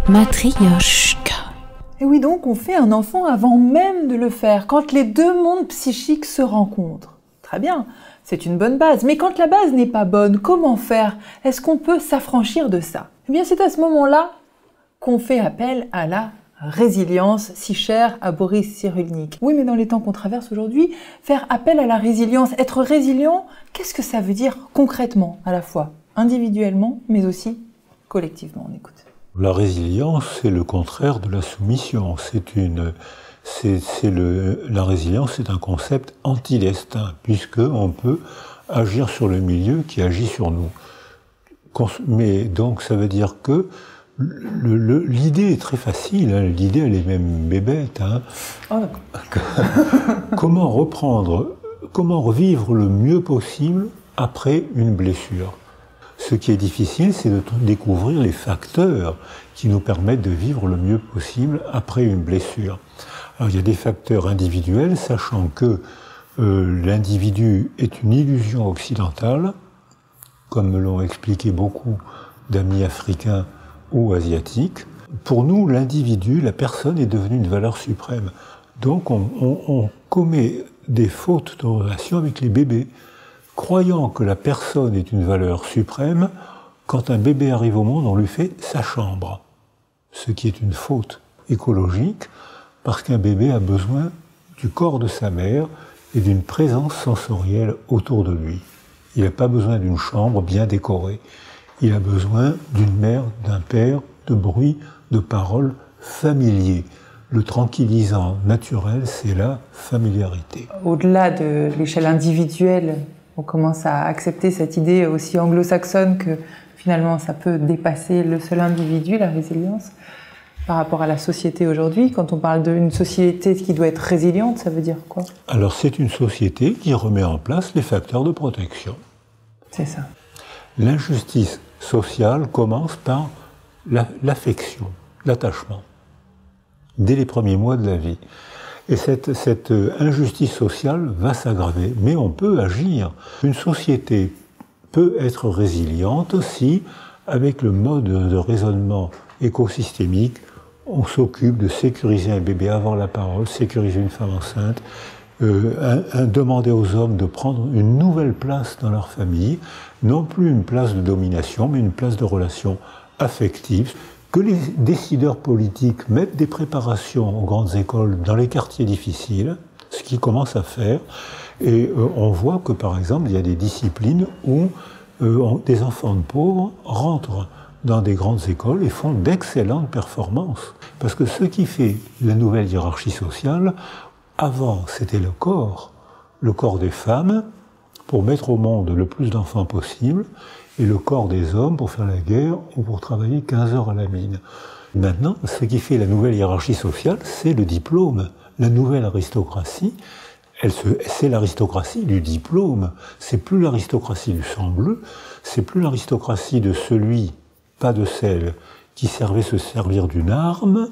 Matryoshka. Et oui, donc on fait un enfant avant même de le faire, quand les deux mondes psychiques se rencontrent. Très bien, c'est une bonne base. Mais quand la base n'est pas bonne, comment faire? Est-ce qu'on peut s'affranchir de ça? Eh bien, c'est à ce moment-là qu'on fait appel à la résilience, si chère à Boris Cyrulnik. Oui, mais dans les temps qu'on traverse aujourd'hui, faire appel à la résilience, être résilient, qu'est-ce que ça veut dire concrètement, à la fois individuellement, mais aussi collectivement? On écoute. La résilience, c'est le contraire de la soumission. La résilience, c'est un concept anti-destin, puisqu'on peut agir sur le milieu qui agit sur nous. Mais donc, ça veut dire que l'idée est très facile, hein. L'idée, elle est même bébête. Hein. Oh, Comment revivre le mieux possible après une blessure? Ce qui est difficile, c'est de découvrir les facteurs qui nous permettent de vivre le mieux possible après une blessure. Alors, il y a des facteurs individuels, sachant que l'individu est une illusion occidentale, comme me l'ont expliqué beaucoup d'amis africains ou asiatiques. Pour nous, l'individu, la personne est devenue une valeur suprême. Donc on commet des fautes de relation avec les bébés, croyant que la personne est une valeur suprême. Quand un bébé arrive au monde, on lui fait sa chambre, ce qui est une faute écologique, parce qu'un bébé a besoin du corps de sa mère et d'une présence sensorielle autour de lui. Il n'a pas besoin d'une chambre bien décorée. Il a besoin d'une mère, d'un père, de bruit, de paroles familiers. Le tranquillisant naturel, c'est la familiarité. Au-delà de l'échelle individuelle, on commence à accepter cette idée aussi anglo-saxonne que finalement ça peut dépasser le seul individu, la résilience, par rapport à la société aujourd'hui. Quand on parle d'une société qui doit être résiliente, ça veut dire quoi? Alors c'est une société qui remet en place les facteurs de protection. C'est ça. L'injustice sociale commence par l'affection, l'attachement, dès les premiers mois de la vie. Et cette injustice sociale va s'aggraver, mais on peut agir. Une société peut être résiliente si, avec le mode de raisonnement écosystémique, on s'occupe de sécuriser un bébé avant la parole, sécuriser une femme enceinte, demander aux hommes de prendre une nouvelle place dans leur famille, non plus une place de domination, mais une place de relation affective, que les décideurs politiques mettent des préparations aux grandes écoles dans les quartiers difficiles, ce qu'ils commencent à faire, et on voit que par exemple il y a des disciplines où des enfants de pauvres rentrent dans des grandes écoles et font d'excellentes performances. Parce que ce qui fait la nouvelle hiérarchie sociale, avant c'était le corps des femmes pour mettre au monde le plus d'enfants possible, et le corps des hommes pour faire la guerre ou pour travailler 15 heures à la mine. Maintenant, ce qui fait la nouvelle hiérarchie sociale, c'est le diplôme. La nouvelle aristocratie, c'est l'aristocratie du diplôme. C'est plus l'aristocratie du sang bleu, c'est plus l'aristocratie de celui, pas de celle, qui servait se servir d'une arme.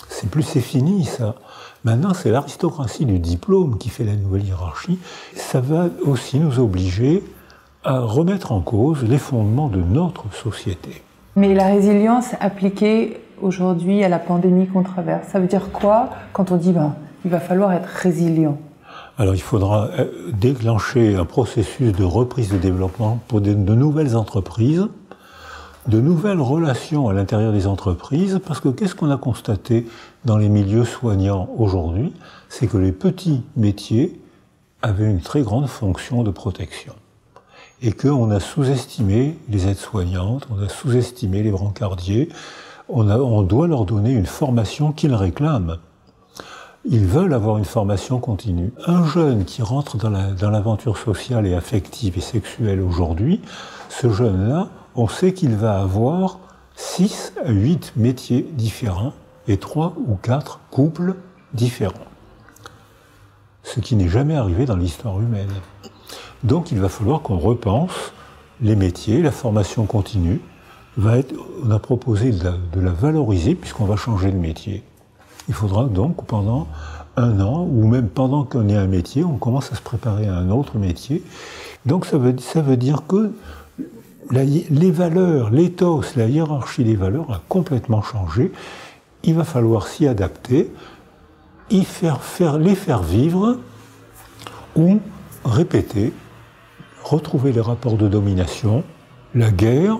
C'est fini ça. Maintenant, c'est l'aristocratie du diplôme qui fait la nouvelle hiérarchie. Ça va aussi nous obliger à remettre en cause les fondements de notre société. Mais la résilience appliquée aujourd'hui à la pandémie qu'on traverse, ça veut dire quoi quand on dit il va falloir être résilient? Alors il faudra déclencher un processus de reprise de développement pour de nouvelles entreprises, de nouvelles relations à l'intérieur des entreprises, parce que qu'est-ce qu'on a constaté dans les milieux soignants aujourd'hui? C'est que les petits métiers avaient une très grande fonction de protection. Et qu'on a sous-estimé les aides-soignantes, on a sous-estimé les brancardiers, on doit leur donner une formation qu'ils réclament. Ils veulent avoir une formation continue. Un jeune qui rentre dans l'aventure sociale et affective et sexuelle aujourd'hui, ce jeune-là, on sait qu'il va avoir 6 à 8 métiers différents et 3 ou 4 couples différents. Ce qui n'est jamais arrivé dans l'histoire humaine. Donc il va falloir qu'on repense les métiers, la formation continue. On a proposé de la valoriser puisqu'on va changer de métier. Il faudra donc pendant 1 an, ou même pendant qu'on ait un métier, on commence à se préparer à un autre métier. Donc ça veut dire que les valeurs, l'éthos, la hiérarchie des valeurs a complètement changé. Il va falloir s'y adapter, les faire vivre ou répéter, retrouver les rapports de domination. La guerre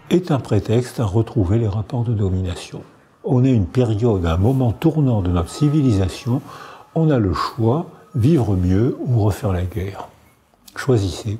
est un prétexte à retrouver les rapports de domination. On a une période, un moment tournant de notre civilisation, on a le choix, vivre mieux ou refaire la guerre. Choisissez.